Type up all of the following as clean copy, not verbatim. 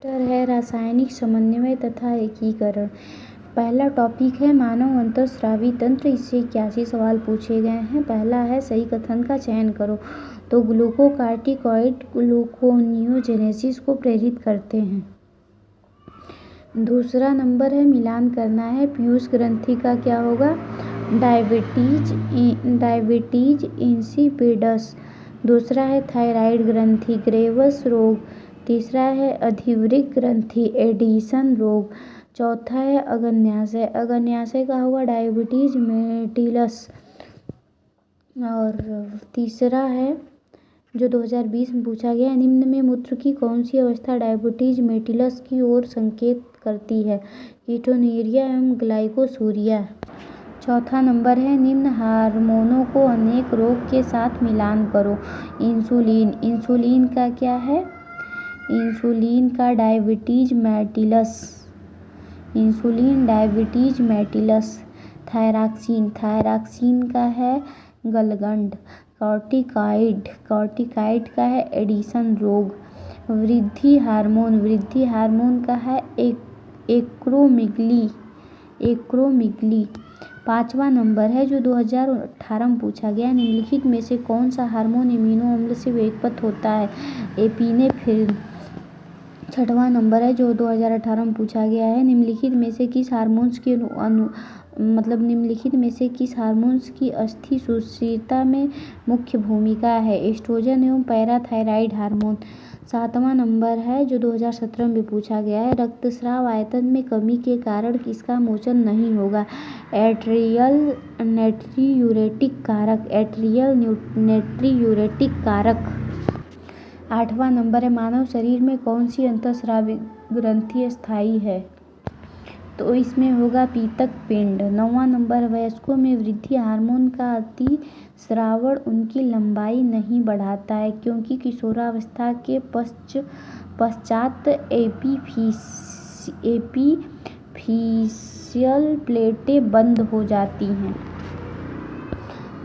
है रासायनिक समन्वय तथा एकीकरण। पहला टॉपिक है मानव अंतःस्रावी तंत्र। इससे 81 सवाल पूछे गए हैं। पहला है सही कथन का चयन करो। तो ग्लूकोकार्टिकॉइड ग्लूकोनियोजेनेसिस को प्रेरित करते हैं। दूसरा नंबर है मिलान करना है। पीयूष ग्रंथि का क्या होगा? Diabetes insipidus. दूसरा है थायराइड ग्रंथि ग्रेव्स रोग। तीसरा है अधिवृक्क ग्रंथि एडिसन रोग। चौथा है अग्न्याशय। अग्न्याशय का होगा डायबिटीज मेलिटस। और तीसरा है जो 2020 में पूछा गया, निम्न में मूत्र की कौन सी अवस्था डायबिटीज मेलिटस की ओर संकेत करती है? कीटोन्यूरिया एवं ग्लाइकोसूरिया। चौथा नंबर है निम्न हार्मोनों को अनेक रोग के साथ मिलान करो। इंसुलिन। इंसुलिन का क्या है? इंसुलिन का diabetes mellitus. Insulin diabetes mellitus. Thyroxine. Thyroxine का है गलगंड। कॉर्टिकॉइड। कॉर्टिकॉइड का है एडिसन रोग। वृद्धि हार्मोन। वृद्धि हार्मोन का है एक्रोमिगली। एक्रोमिगली। पांचवा नंबर है जो 2018 में पूछा गया, निम्नलिखित में से कौन सा हार्मोन एमिनो अम्ल से व्युत्पन्न होता है? एपिनेफ्रिन। छठवां नंबर है जो 2018 में पूछा गया है, निम्नलिखित में से किस हार्मोन्स की अस्थि सुस्थिरता में मुख्य भूमिका है? एस्ट्रोजन एवं पैराथायराइड हार्मोन। सातवां नंबर है जो 2017 में पूछा गया है, रक्तस्राव आयतन में कमी के कारण किसका मोचन नहीं होगा? एट्रियल नेट्रियूरेटिक कारक। एट्रियल नेट्रियूरेटिक कारक। आठवां नंबर है मानव शरीर में कौन सी अंतःस्रावी ग्रंथि स्थायी है? तो इसमें होगा पीतक पिंड। नौवां नंबर वयस्कों में वृद्धि हार्मोन का अतिस्रावण उनकी लंबाई नहीं बढ़ाता है, क्योंकि किशोरावस्था के पश्चात एपीफिशियल प्लेटें बंद हो जाती हैं।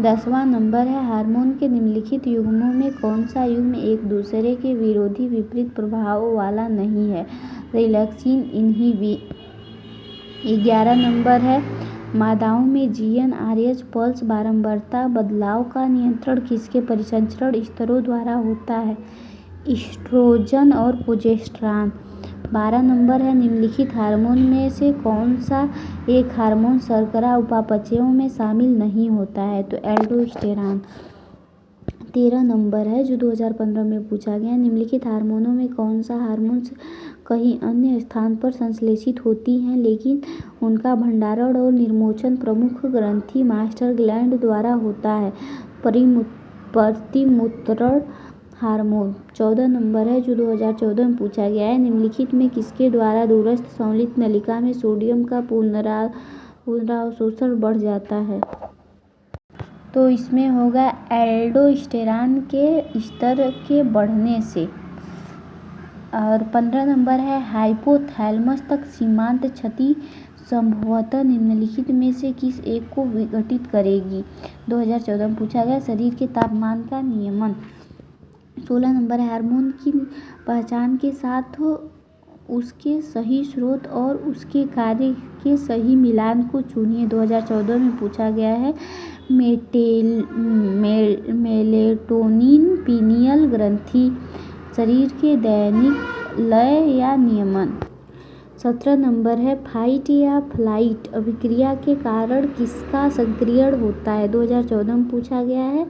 10वां नंबर है हार्मोन के निम्नलिखित युग्मों में कौन सा युग्म एक दूसरे के विरोधी विपरीत प्रभावों वाला नहीं है? Relaxin inhibition. 11 नंबर है मादाओं में GnRH पल्स बारंबारता बदलाव का नियंत्रण किसके परिसंचरण स्तरों द्वारा होता है? ईस्ट्रोजन और प्रोजेस्टेरॉन। 12 नंबर है निम्नलिखित हार्मोन में से कौन सा एक हार्मोन शर्करा उपापचयों में शामिल नहीं होता है? तो एल्डोस्टेरॉन। 13 नंबर है जो 2015 में पूछा गया, निम्नलिखित हार्मोनों में कौन सा हार्मोन कहीं अन्य स्थान पर संश्लेषित होती हैं, लेकिन उनका भंडारण और निर्मोचन प्रमुख ग्रंथि मास्टर ग्लैंड द्वारा होता है? प्रतिमूत्रण हार्मोन। 14 नंबर है जो 2014 में पूछा गया है, निम्नलिखित में किसके द्वारा दूरस्थ संवलित नलिका में सोडियम का पुनरावशोषण बढ़ जाता है? तो इसमें होगा एल्डोस्टेरॉन के स्तर के बढ़ने से। और 15 नंबर है हाइपोथैलेमस तक सीमांत क्षति संभवतः निम्नलिखित में से किस एक को विघटित करेगी? 2014 में पूछा गया शरीर के तापमान का नियमन। 16 नंबर है हार्मोन की पहचान के साथ उसके सही स्रोत और उसके कार्य के सही मिलान को चुनिए। 2014 में पूछा गया है मेलेटोनिन पीनियल ग्रंथि शरीर के दैनिक लय या नियमन। 17 नंबर है फाइट या फ्लाइट अभिक्रिया के कारण किसका सक्रियण होता है? 2014 में पूछा गया है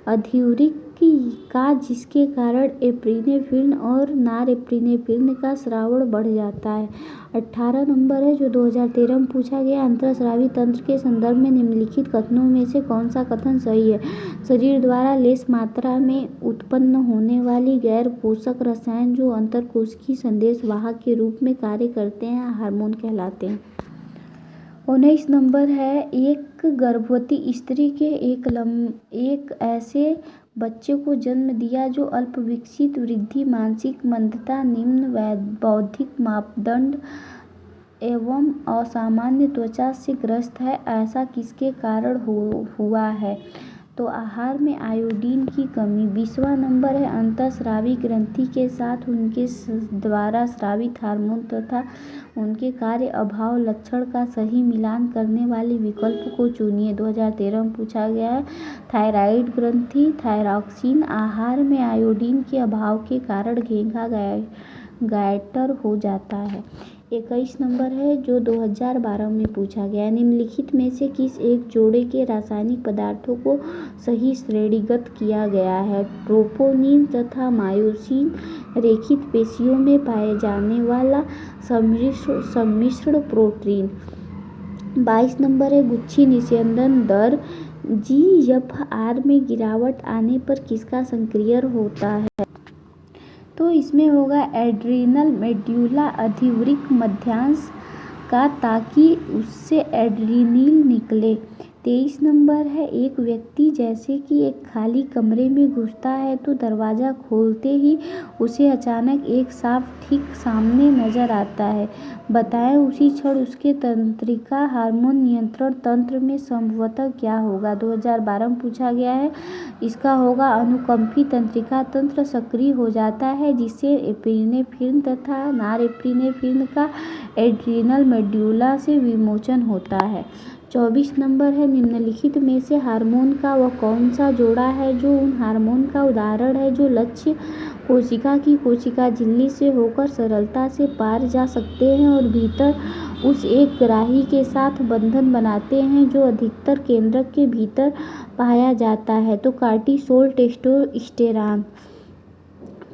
अधिवृक्क का, जिसके कारण एपिनेफ्रिन और नॉरएपिनेफ्रिन का स्रावण बढ़ जाता है। 18 नंबर है जो 2013 में पूछा गया अंतःस्रावी तंत्र के संदर्भ में निम्नलिखित कथनों में से कौन सा कथन सही है? शरीर द्वारा लेस मात्रा में उत्पन्न होने वाली गैर पोषक रसायन जो अंतरकोशिकीय संदेशवाहक के रूप में कार्य करते हैं हार्मोन कहलाते हैं। 19 नंबर है एक गर्भवती स्त्री के एक ऐसे बच्चे को जन्म दिया जो अल्प विकसित वृद्धि मानसिक मंदता निम्न बौद्धिक मापदंड एवं असामान्य त्वचा से ग्रस्त है, ऐसा किसके कारण हुआ है? तो आहार में आयोडीन की कमी। 20वां नंबर है अंतःस्रावी ग्रंथि के साथ उनके द्वारा स्रावित हार्मोन तथा उनके कार्य अभाव लक्षण का सही मिलान करने वाले विकल्प को चुनिए। 2013 में पूछा गया है। थायराइड ग्रंथि थायरॉक्सिन आहार में आयोडीन के अभाव के कारण घेंघा गैटर हो जाता है। 21 नंबर है जो 2012 में पूछा गया। निम्नलिखित में से किस एक जोड़े के रासायनिक पदार्थों को सही श्रेणीगत किया गया है? ट्रोपोनिन तथा मायोसिन रेखित पेशियों में पाए जाने वाला सम्मिश्रण प्रोटीन। 22 नंबर है गुच्छी निस्यंदन दर GFR में गिरावट आने पर किसका सक्रियण होता है? तो इसमें होगा एड्रीनल मेड्यूला अधिवृक्क मध्यांश का, ताकि उससे एड्रीनल निकले। 23 नंबर है एक व्यक्ति जैसे कि एक खाली कमरे में घुसता है तो दरवाज़ा खोलते ही उसे अचानक एक सांप ठीक सामने नजर आता है। बताएं उसी क्षण उसके तंत्रिका हार्मोन नियंत्रण तंत्र में संभवतः क्या होगा? 2012 में पूछा गया है। इसका होगा अनुकंपी तंत्रिका तंत्र सक्रिय हो जाता है, जिससे एपिनेफ्रिन तथा नॉरएपिनेफ्रिन का एड्रीनल मेड्यूला से विमोचन होता है। 24 नंबर है निम्नलिखित में से हार्मोन का वह कौन सा जोड़ा है जो उन हार्मोन का उदाहरण है जो लक्ष्य कोशिका की कोशिका झिल्ली से होकर सरलता से पार जा सकते हैं और भीतर उस एक ग्राही के साथ बंधन बनाते हैं जो अधिकतर केंद्रक के भीतर पाया जाता है? तो कार्टिसोल टेस्टोस्टेरॉन।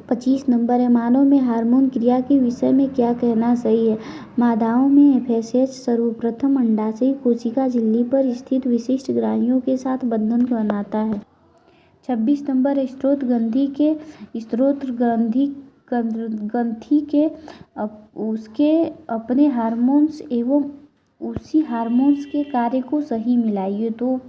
25 नंबर है मानव में हार्मोन क्रिया के विषय में क्या कहना सही है? मादाओं में FSH सर्वप्रथम अंडाशयी कोशिका झिल्ली पर स्थित विशिष्ट ग्राहियों के साथ बंधन बनाता है। 26 नंबर स्रोत ग्रंथि के उसके अपने हार्मोन्स एवं उसी हार्मोन्स के कार्य को सही मिलाइए। तो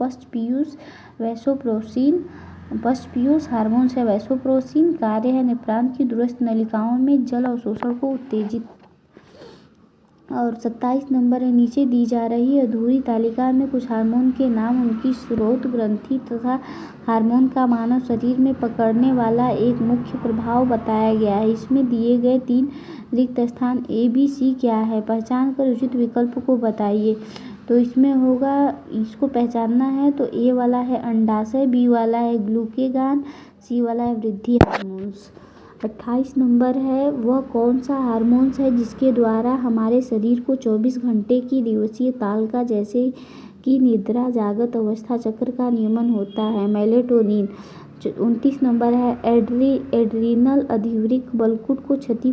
पश्चपीयूष हार्मोन है वैसोप्रेसिन, कार्य है नेफ्रॉन की दूरस्थ नलिकाओं में जल अवशोषण को उत्तेजित। और 27 नंबर है नीचे दी जा रही अधूरी तालिका में कुछ हार्मोन के नाम, उनकी स्रोत ग्रंथि तथा हार्मोन का मानव शरीर में पकड़ने वाला एक मुख्य प्रभाव बताया गया है। इसमें दिए गए 3 रिक्त स्थान A, B, C क्या है? पहचान कर उचित विकल्प को बताइए। तो इसमें होगा, इसको पहचानना है तो A वाला है अंडाशय, B वाला है ग्लूकेगान, C वाला है वृद्धि हार्मोन्स। 28 नंबर है वह कौन सा हार्मोन्स है जिसके द्वारा हमारे शरीर को 24 घंटे की दिवसीय तालिका जैसे कि निद्रा जागृत अवस्था चक्र का नियमन होता है? मेलेटोनिन। 29 नंबर है एड्रीनल अधिवृक्क बलकुट को क्षति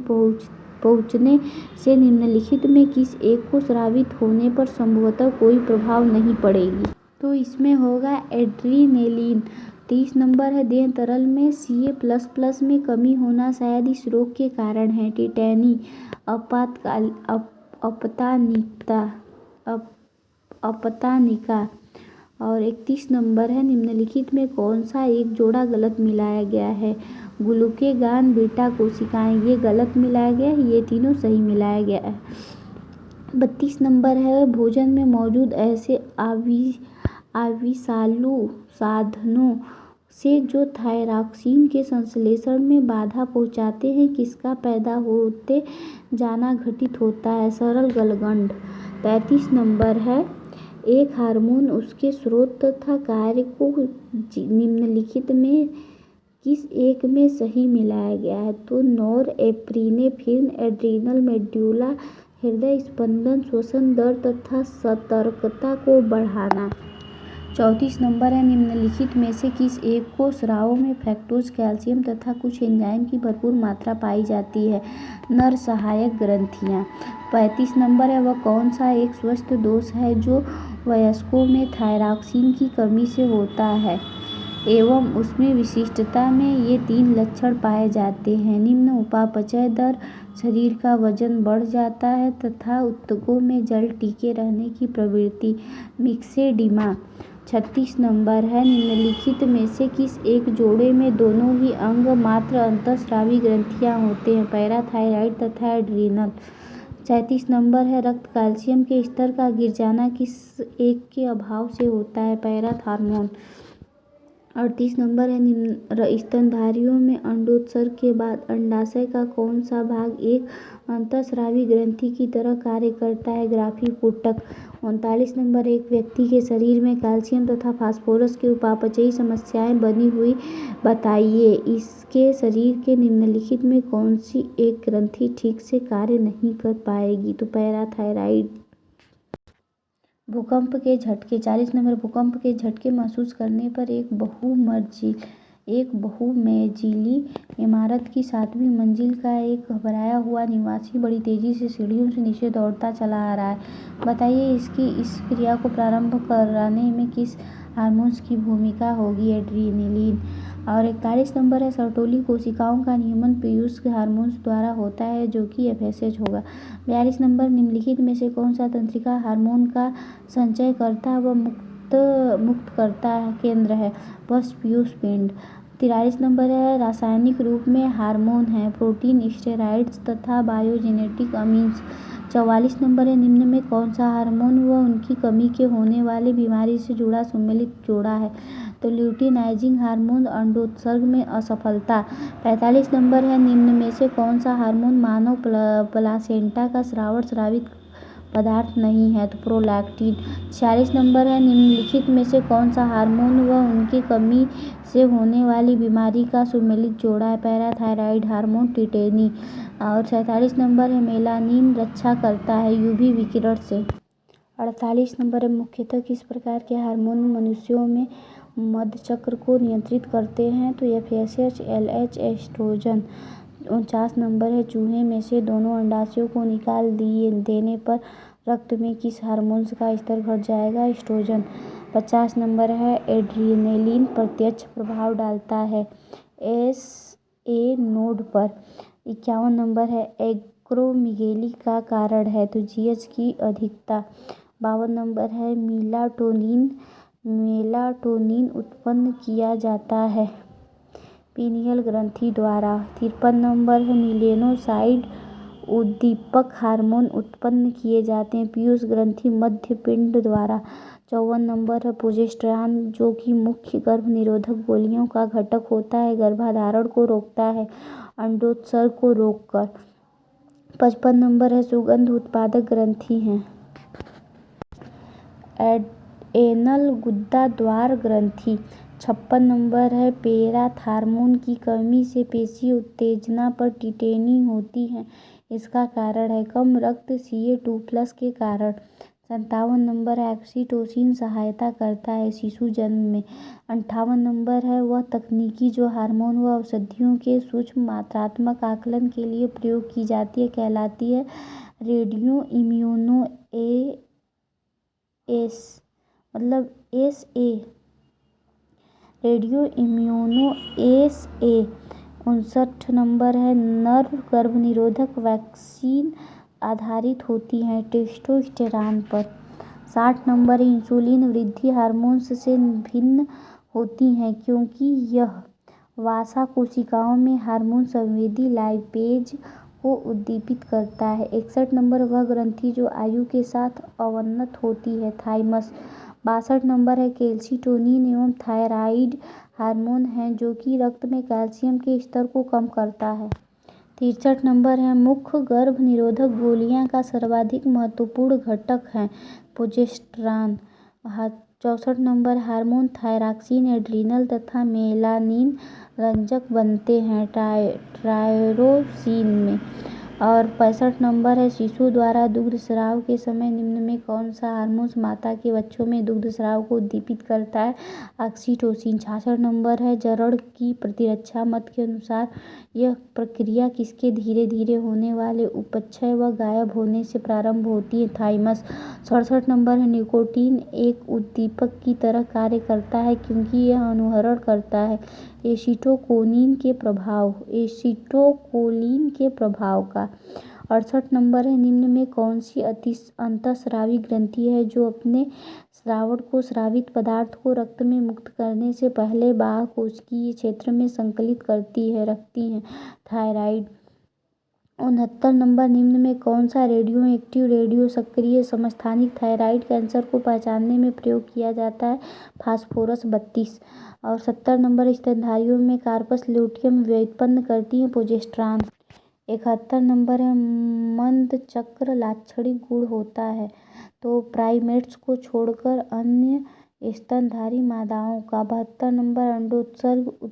पहुँचने से निम्नलिखित में किस एक को स्रावित होने पर संभवतः कोई प्रभाव नहीं पड़ेगी? तो इसमें होगा एड्रीनेलिन। 30 नंबर है देह तरल में Ca++ में कमी होना शायद इस रोग के कारण है? टिटैनी, अपतानिका। और 31 नंबर है निम्नलिखित में कौन सा एक जोड़ा गलत मिलाया गया है? ग्लूकेगान बीटा कोशिकाएं, ये गलत मिलाया गया है, ये तीनों सही मिलाया गया है। 32 नंबर है भोजन में मौजूद ऐसे आविषालु साधनों से जो थायरॉक्सिन के संश्लेषण में बाधा पहुंचाते हैं किसका पैदा होते जाना घटित होता है? सरल गलगंड। 33 नंबर है एक हार्मोन उसके स्रोत तथा कार्य को निम्नलिखित में किस एक में सही मिलाया गया है? तो नॉरएपिनेफ्रिन एड्रीनल मेड्यूला हृदय स्पंदन, श्वसन दर तथा सतर्कता को बढ़ाना। 34 नंबर है निम्नलिखित में से किस एक को स्रावों में फ्रक्टोज, कैल्शियम तथा कुछ एंजाइम की भरपूर मात्रा पाई जाती है? नर सहायक ग्रंथियाँ। 35 नंबर है वह कौन सा एक स्वस्थ दोष है जो वयस्कों में थायरॉक्सिन की कमी से होता है एवं उसमें विशिष्टता में ये 3 लक्षण पाए जाते हैं? निम्न उपापचय दर, शरीर का वजन बढ़ जाता है तथा ऊतकों में जल टिके रहने की प्रवृत्ति। मिक्सेडिमा। 36 नंबर है निम्नलिखित में से किस एक जोड़े में दोनों ही अंग मात्र अंतःस्रावी ग्रंथियां होते हैं? पैराथायराइड तथा एड्रीनल। 37 नंबर है रक्त कैल्शियम के स्तर का गिर जाना किस एक के अभाव से होता है? पैराथार्मोन। 38 नंबर है निम्न स्तनधारियों में अंडोत्सर्ग के बाद अंडाशय का कौन सा भाग एक अंतःस्रावी ग्रंथि की तरह कार्य करता है? ग्राफी पुटक। 39 नंबर एक व्यक्ति के शरीर में कैल्शियम तथा फास्फोरस की उपापचयी समस्याएं बनी हुई बताइए। इसके शरीर के निम्नलिखित में कौन सी एक ग्रंथि ठीक से कार्य नहीं कर पाएगी? तो पैराथायराइड। भूकंप के झटके। 40 नंबर भूकंप के झटके महसूस करने पर एक बहुमंजिली इमारत की 7वीं मंजिल का एक घबराया हुआ निवासी बड़ी तेजी से सीढ़ियों से नीचे दौड़ता चला आ रहा है। बताइए इस क्रिया को प्रारंभ कराने में किस हार्मोन्स की भूमिका होगी? एड्रेनलिन। और 41 नंबर है सर्टोली कोशिकाओं का नियमन पीयूष हार्मोन्स द्वारा होता है जो कि एफएसएच होगा। 42 नंबर निम्नलिखित में से कौन सा तंत्रिका हार्मोन का संचय करता व मुक्त करता केंद्र है? वह पीयूष पिंड। 43 नंबर है रासायनिक रूप में हार्मोन है प्रोटीन, स्टेरॉइड्स तथा बायोजेनेटिक अमीन्स। 44 नंबर है निम्न में कौन सा हार्मोन व उनकी कमी के होने वाली बीमारी से जुड़ा सम्मिलित जोड़ा है? तो ल्यूटिनाइजिंग हार्मोन अंडोत्सर्ग में असफलता। 45 नंबर है निम्न में से कौन सा हार्मोन मानव प्लासेंटा का स्रावित पदार्थ नहीं है? तो प्रोलैक्टिन। 46 नंबर है निम्नलिखित में से कौन सा हार्मोन व उनकी कमी से होने वाली बीमारी का सुमेलित जोड़ा है? Parathyroid hormone tetany. और 47 नंबर है मेलानिन रक्षा करता है यूवी विकिरण से। 48 नंबर है मुख्यतः किस प्रकार के हार्मोन मनुष्यों में मधुचक्र को नियंत्रित करते हैं? तो एफएसएच, एलएच, एस्ट्रोजन। 49 नंबर है चूहे में से दोनों अंडाशयों को निकाल देने पर रक्त में किस हार्मोन्स का स्तर घट जाएगा? एस्ट्रोजन। 50 नंबर है एड्रेनलिन प्रत्यक्ष प्रभाव डालता है एसए नोड पर। 51 नंबर है एक्रोमेगेली का कारण है तो जीएच की अधिकता। 52 नंबर है मेलाटोनिन उत्पन्न किया जाता है पीनियल ग्रंथि द्वारा। 53 नंबर है मिलेनोसाइड उद्दीपक हार्मोन उत्पन्न किए जाते हैं पीयूष ग्रंथि मध्य पिंड द्वारा। 54 नंबर है प्रोजेस्टेरॉन जो कि मुख्य गर्भ निरोधक गोलियों का घटक होता है गर्भाधारण को रोकता है अंडोत्सर्ग को रोककर। 55 नंबर है सुगंध उत्पादक ग्रंथि है एनल गुदा द्वार ग्रंथि। 56 नंबर है पैराथार्मोन की कमी से पेशी उत्तेजना पर टिटेनी होती है इसका कारण है कम रक्त Ca2+ के कारण। 57 नंबर है ऑक्सीटोसिन सहायता करता है शिशु जन्म में। 58 नंबर है वह तकनीकी जो हार्मोन व औषधियों के सूक्ष्म मात्रात्मक आकलन के लिए प्रयोग की जाती है कहलाती है radio immuno radio immuno assay. 59 number है नर्व गर्भनिरोधक वैक्सीन आधारित होती हैं टेस्टोस्टेरॉन पर। 60 नंबर इंसुलिन वृद्धि हार्मोन्स से भिन्न होती हैं क्योंकि यह वसा कोशिकाओं में हार्मोन संवेदी लाइपेज को उद्दीपित करता है। 61 नंबर वह ग्रंथि जो आयु के साथ अवनत होती है थाइमस। 62 नंबर है कैल्सिटोनिन एवं थायराइड हार्मोन है जो कि रक्त में कैल्शियम के स्तर को कम करता है। 63 नंबर है मुख्य गर्भ निरोधक गोलियां का सर्वाधिक महत्वपूर्ण घटक है progesterone. 64 number hormone thyroxine adrenal तथा मेलानिन रंजक बनते हैं टायरोसिन में। और 65 नंबर है शिशु द्वारा दुग्ध स्राव के समय निम्न में कौन सा हार्मोन माता के बच्चों में दुग्ध स्राव को उद्दीपित करता है? ऑक्सीटोसिन। 66 नंबर है जरण की प्रतिरक्षा मत के अनुसार यह प्रक्रिया किसके धीरे धीरे होने वाले उपक्षय व गायब होने से प्रारंभ होती है थाइमस। 67 नंबर है निकोटीन एक उद्दीपक की तरह कार्य करता है क्योंकि यह अनुहरण करता है एसिटोकोलिन के प्रभाव का। 68 नंबर है निम्न में कौन सी अंतःस्रावी ग्रंथि है जो अपने स्रावण को स्रावित पदार्थ को रक्त में मुक्त करने से पहले बाह्य कोशिकीय क्षेत्र में संकलित रखती है? थायराइड। 69 नंबर, निम्न में कौन सा रेडियो एक्टिव रेडियो सक्रिय समस्थानिक थायराइड कैंसर को पहचानने में प्रयोग किया जाता है? फास्फोरस 32। और 70 नंबर, स्तनधारियों में कार्पस ल्यूटियम व्युत्पन्न करती है प्रोजेस्टेरॉन। 71 नंबर है, मंद चक्र लाक्षणिक गुण होता है तो प्राइमेट्स को छोड़कर अन्य स्तनधारी मादाओं का। 72 नंबर, अंडोत्सर्ग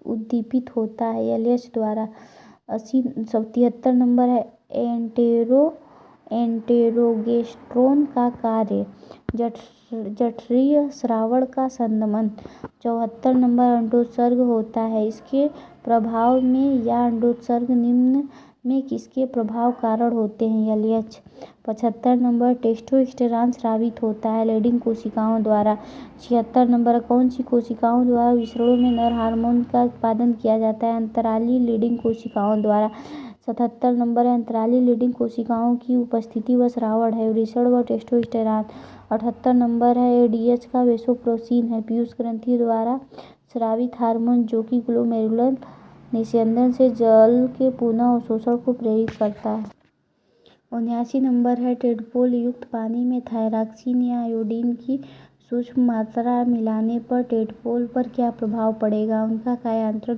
उद्दीपित होता है एलएच द्वारा। 73 नंबर है, एंटेरोगेस्ट्रोन का कार्य जठरीय श्रावण का संदमन। 74 नंबर, अंडोत्सर्ग होता है इसके प्रभाव में या अंडोत्सर्ग निम्न में किसके प्रभाव कारण होते हैं? एलएच। 75 नंबर, टेस्टोस्टेरॉन स्रावित होता है लेडिंग कोशिकाओं द्वारा। 76 नंबर, कौन सी कोशिकाओं द्वारा विषाणु में नर हार्मोन का उत्पादन किया जाता है? अंतराली लीडिंग कोशिकाओं द्वारा। 77 नंबर है, अंतराली लीडिंग कोशिकाओं की उपस्थिति व स्रावण है वृषण व टेस्टोस्टेरॉन। 78 नंबर है, एडीएच का वेसोप्रेसिन है पीयूष ग्रंथि द्वारा स्रावित हार्मोन जो कि ग्लोमेरुलर निस्यंदन से जल के पुनः अवशोषण को प्रेरित करता है। 79 नंबर है, टेडपोल युक्त पानी में थायरॉक्सिन या आयोडीन की सूक्ष्म मात्रा मिलाने पर टेडपोल पर क्या प्रभाव पड़ेगा? उनका कायांतर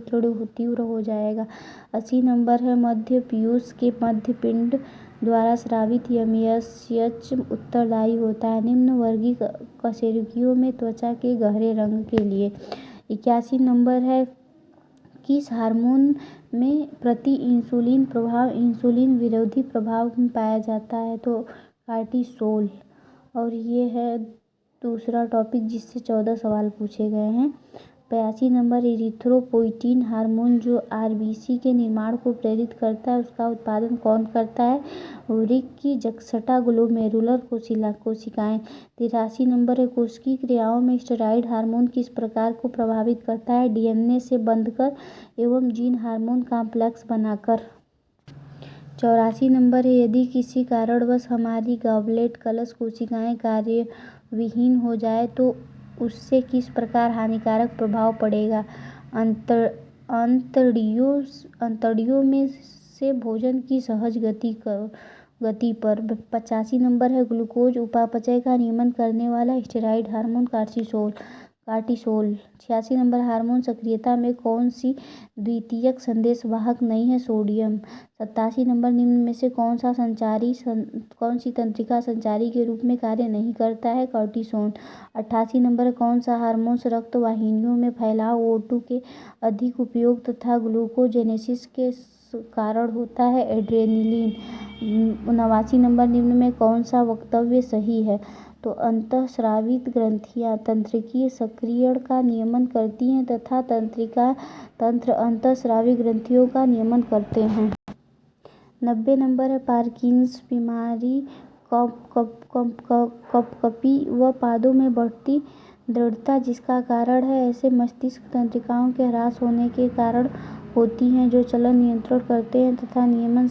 तीव्र हो जाएगा। 80 नंबर है, मध्य पीयूष के मध्य पिंड द्वारा स्रावित एमएसएच उत्तरदायी होता है निम्न वर्गीय कशेरुकियों में त्वचा के गहरे रंग के लिए। 81 नंबर है, किस हार्मोन में प्रति इंसुलिन प्रभाव इंसुलिन विरोधी प्रभाव में पाया जाता है? तो कार्टिसोल। और ये है दूसरा टॉपिक जिससे 14 सवाल पूछे गए हैं। 82 नंबर, इरिथ्रोपोइटिन हार्मोन जो आरबीसी के निर्माण को प्रेरित करता है उसका उत्पादन कौन करता है? वृक्क की जक्सटा ग्लोमेरुलर कोशिकाएं। 83 नंबर है, कोशिकीय क्रियाओं में स्टेरॉयड हार्मोन किस प्रकार को प्रभावित करता है? डीएनए से बंधकर एवं जीन हार्मोन कॉम्प्लेक्स बनाकर। 84 नंबर है, यदि किसी कारणवश हमारी गॉबलेट कलश कोशिकाएं कार्यविहीन हो जाए तो उससे किस प्रकार हानिकारक प्रभाव पड़ेगा? अंतड़ियों में से भोजन की सहज गति पर। 85 नंबर है, ग्लूकोज उपापचय का नियमन करने वाला steroid hormone cortisol. 86 number, hormone सक्रियता में कौन सी द्वितीयक संदेशवाहक नहीं है? सोडियम। 87 नंबर, निम्न में से कौन सी तंत्रिका संचारी के रूप में कार्य नहीं करता है? कॉर्टिसोन। 88 नंबर, कौन सा हार्मोन रक्त वाहिनियों में फैलाव O2 के अधिक उपयोग तथा ग्लूकोजेनेसिस के कारण होता है? एड्रेनलिन। 89 नंबर, निम्न में कौन सा वक्तव्य सही है? तो अंतःस्रावित ग्रंथियां तंत्रिकीय सक्रियण का नियमन करती हैं तथा तंत्र अंतःस्रावी ग्रंथियों का नियमन करते हैं। 90 नंबर है, पार्किंसंस बीमारी कँपकँपी व पादों में बढ़ती दृढ़ता जिसका कारण है? ऐसे मस्तिष्क तंत्रिकाओं के ह्रास होने के कारण होती हैं जो चलन नियंत्रण करते हैं तथा नियमन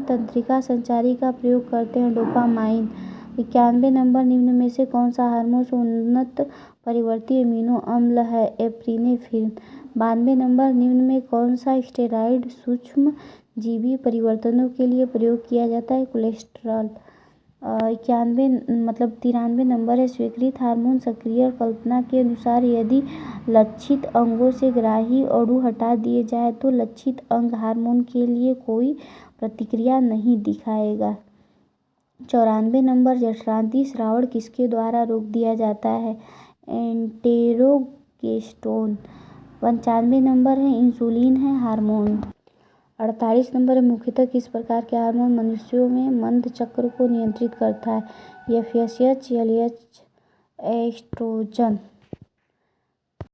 तंत्रिका संचारी का प्रयोग करते हैं। डोपामाइन। 91 नंबर, निम्न में से कौन सा हार्मोन उन्नत परिवर्ती अमीनो अम्ल है? एप्रिनेफ्रिन। 92 नंबर, निम्न में कौन सा स्टेरॉयड सूक्ष्म जीवी परिवर्तनों के लिए प्रयोग किया जाता है? कोलेस्ट्रॉल। 93 नंबर है, स्वीकृत हार्मोन सक्रियण कल्पना के अनुसार यदि लक्षित अंगों से ग्राही अणु हटा दिए जाए तो लक्षित अंग हार्मोन के लिए कोई प्रतिक्रिया नहीं दिखाएगा। 94 नंबर, जठरांत्रिय श्रावण किसके द्वारा रोक दिया जाता है? एंटेरोगेस्ट्रोन। 95 नंबर है, इंसुलिन है हार्मोन। 48 नंबर है, मुख्यतः किस प्रकार के हार्मोन मनुष्यों में मंद चक्र को नियंत्रित करता है? FSH, LH, oestrogen.